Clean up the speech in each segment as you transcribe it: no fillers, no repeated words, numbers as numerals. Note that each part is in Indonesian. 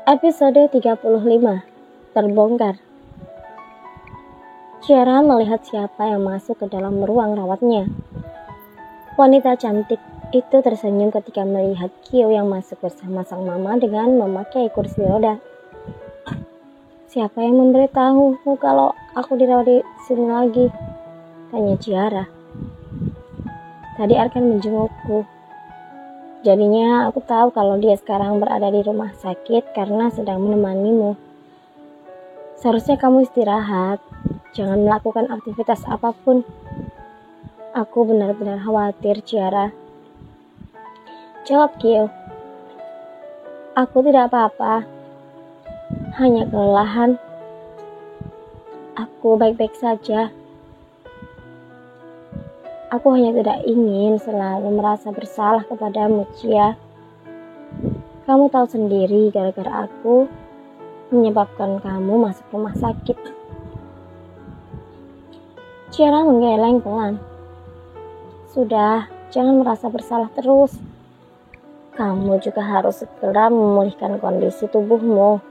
Episode 35 Terbongkar. Ciara melihat siapa yang masuk ke dalam ruang rawatnya. Wanita cantik itu tersenyum ketika melihat Kyo yang masuk bersama sang mama dengan memakai kursi roda. "Siapa yang memberitahu kalau aku dirawat di sini lagi?" tanya Ciara. "Tadi Arkan menjengukku. Jadinya aku tahu kalau dia sekarang berada di rumah sakit karena sedang menemanimu. Seharusnya kamu istirahat, jangan melakukan aktivitas apapun. Aku benar-benar khawatir, Ciara." Jawab Kyo. "Aku tidak apa-apa, hanya kelelahan. Aku baik-baik saja. Aku hanya tidak ingin selalu merasa bersalah kepadamu, Cia. Kamu tahu sendiri gara-gara aku menyebabkan kamu masuk rumah sakit." Ciara menggeleng pelan. "Sudah, jangan merasa bersalah terus. Kamu juga harus segera memulihkan kondisi tubuhmu.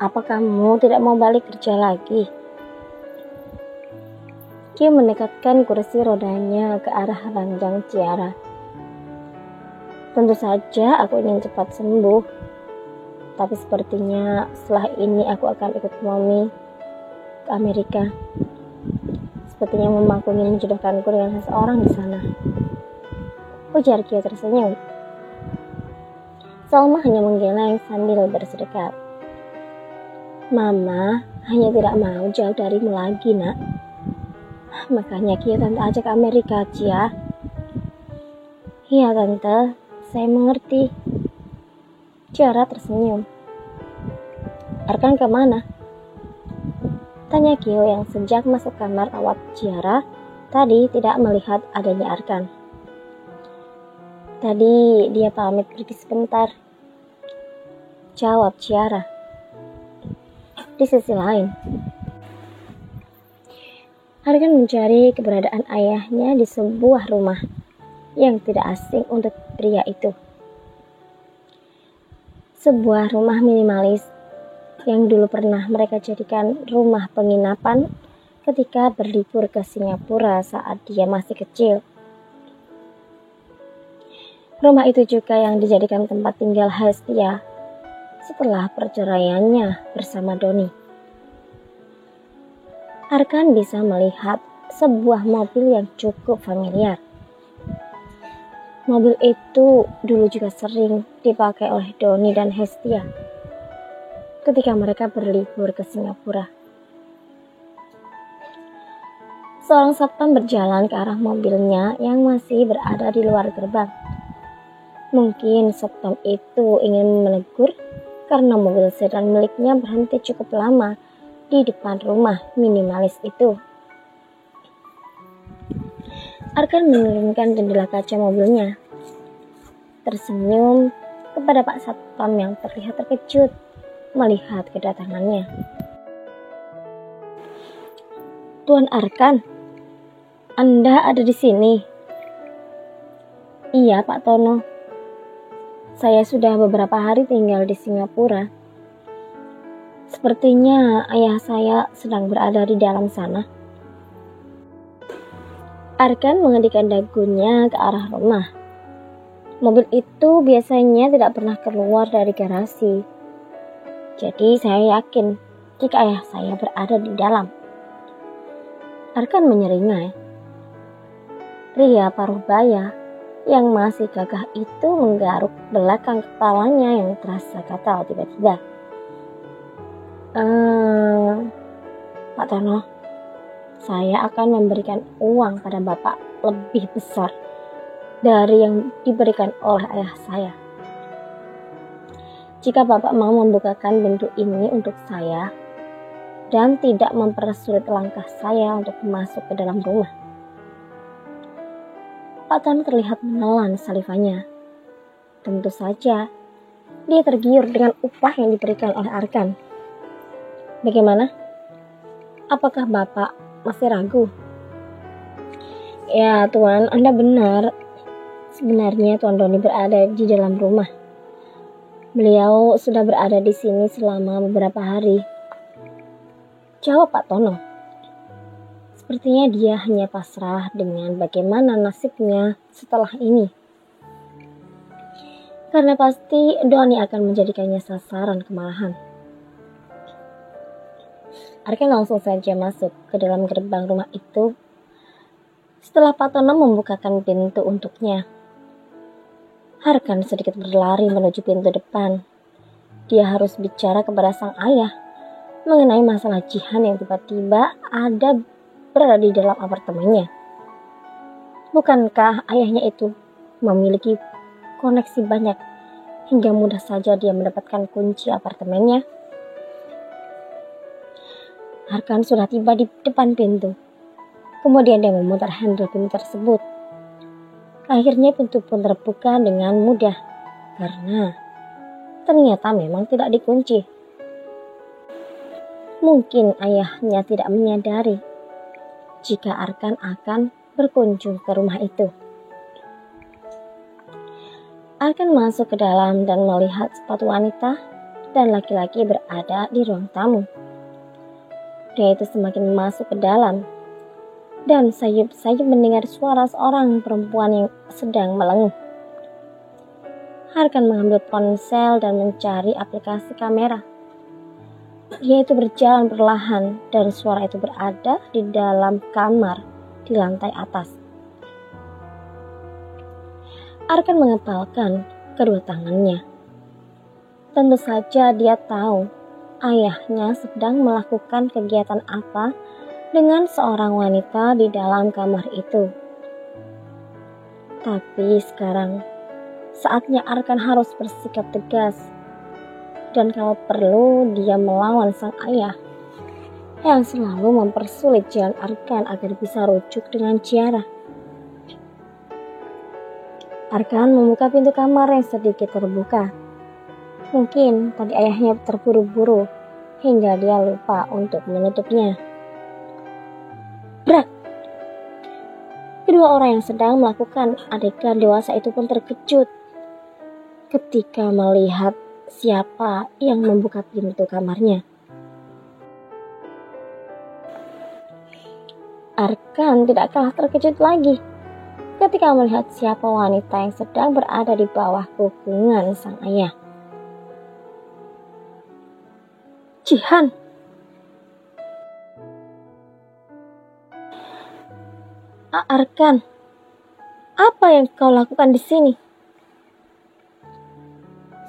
Apa kamu tidak mau balik kerja lagi?" Kyo mendekatkan kursi rodanya ke arah ranjang Ciara. "Tentu saja aku ingin cepat sembuh. Tapi sepertinya setelah ini aku akan ikut Mami ke Amerika. Sepertinya mamaku ingin menjodohkanku dengan seseorang di sana," ujar Kyo tersenyum. Salma hanya menggeleng sambil bersedekat. "Mama hanya tidak mau jauh darimu lagi, nak. Makanya Kyo tante ajak ke Amerika, Cia." "Iya tante, saya mengerti." Ciara tersenyum. "Arkan kemana?" tanya Kyo yang sejak masuk kamar rawat Ciara tadi tidak melihat adanya Arkan. "Tadi dia pamit pergi sebentar," jawab Ciara. Di sisi lain, Arkan mencari keberadaan ayahnya di sebuah rumah yang tidak asing untuk pria itu. Sebuah rumah minimalis yang dulu pernah mereka jadikan rumah penginapan ketika berlibur ke Singapura saat dia masih kecil. Rumah itu juga yang dijadikan tempat tinggal Hestia setelah perceraiannya bersama Doni. Arkan bisa melihat sebuah mobil yang cukup familiar. Mobil itu dulu juga sering dipakai oleh Doni dan Hestia ketika mereka berlibur ke Singapura. Seorang satpam berjalan ke arah mobilnya yang masih berada di luar gerbang. Mungkin satpam itu ingin menegur karena mobil sedan miliknya berhenti cukup lama di depan rumah minimalis itu. Arkan menurunkan jendela kaca mobilnya, tersenyum kepada Pak Satpam yang terlihat terkejut melihat kedatangannya. "Tuan Arkan, Anda ada di sini?" "Iya, Pak Tono. Saya sudah beberapa hari tinggal di Singapura. Sepertinya ayah saya sedang berada di dalam sana." Arkan mengendikkan dagunya ke arah rumah. Mobil itu biasanya tidak pernah keluar dari garasi. Jadi saya yakin jika ayah saya berada di dalam. Arkan menyeringai. Pria paruh baya yang masih gagah itu menggaruk belakang kepalanya yang terasa gatal tiba-tiba. Pak Tono, saya akan memberikan uang pada Bapak lebih besar dari yang diberikan oleh ayah saya. Jika Bapak mau membukakan pintu ini untuk saya dan tidak mempersulit langkah saya untuk masuk ke dalam rumah." Pak Tono terlihat menelan salivanya. Tentu saja, dia tergiur dengan upah yang diberikan oleh Arkan. "Bagaimana? Apakah Bapak masih ragu?" "Ya Tuan, Anda benar. Sebenarnya Tuan Doni berada di dalam rumah. Beliau sudah berada di sini selama beberapa hari, jawab Pak Tono. Sepertinya dia hanya pasrah dengan bagaimana nasibnya setelah ini. Karena pasti Doni akan menjadikannya sasaran kemarahan. Arkan langsung saja masuk ke dalam gerbang rumah itu setelah Pak Tono membukakan pintu untuknya. Arkan sedikit berlari menuju pintu depan. Dia harus bicara kepada sang ayah mengenai masalah Jihan yang tiba-tiba berada di dalam apartemennya. Bukankah ayahnya itu memiliki koneksi banyak hingga mudah saja dia mendapatkan kunci apartemennya? Arkan sudah tiba di depan pintu. Kemudian dia memutar handle pintu tersebut. Akhirnya pintu pun terbuka dengan mudah karena ternyata memang tidak dikunci. Mungkin ayahnya tidak menyadari jika Arkan akan berkunjung ke rumah itu. Arkan masuk ke dalam dan melihat sepatu wanita dan laki-laki berada di ruang tamu. Dia itu semakin masuk ke dalam dan sayup-sayup mendengar suara seorang perempuan yang sedang melenguh. Arkan mengambil ponsel dan mencari aplikasi kamera. Dia itu berjalan perlahan dan suara itu berada di dalam kamar di lantai atas. Arkan mengepalkan kedua tangannya. Tentu saja dia tahu ayahnya sedang melakukan kegiatan apa dengan seorang wanita di dalam kamar itu. Tapi sekarang saatnya Arkan harus bersikap tegas. Dan kalau perlu dia melawan sang ayah yang selalu mempersulit jalan Arkan agar bisa rujuk dengan Ciara. Arkan membuka pintu kamar yang sedikit terbuka. Mungkin tadi ayahnya terburu-buru hingga dia lupa untuk menutupnya. Brak! Kedua orang yang sedang melakukan adegan dewasa itu pun terkejut ketika melihat siapa yang membuka pintu kamarnya. Arkan tidak kalah terkejut lagi ketika melihat siapa wanita yang sedang berada di bawah pukungan sang ayah. Jihan! Arkan, apa yang kau lakukan di sini?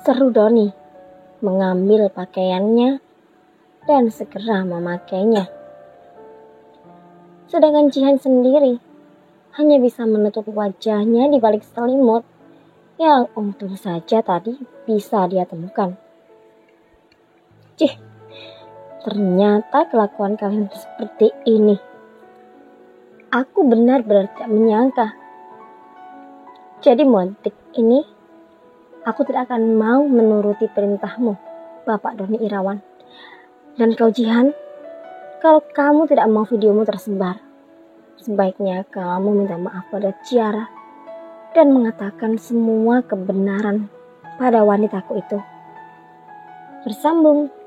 Seru Doni, mengambil pakaiannya dan segera memakainya. Sedangkan Jihan sendiri hanya bisa menutup wajahnya di balik selimut yang untung saja tadi bisa dia temukan. Ternyata kelakuan kalian seperti ini. Aku benar-benar tidak menyangka. Jadi mulai detik ini, aku tidak akan mau menuruti perintahmu, Bapak Doni Irawan. Dan kau Jihan, kalau kamu tidak mau videomu tersebar, sebaiknya kamu minta maaf pada Ciara dan mengatakan semua kebenaran pada wanitaku itu. Bersambung.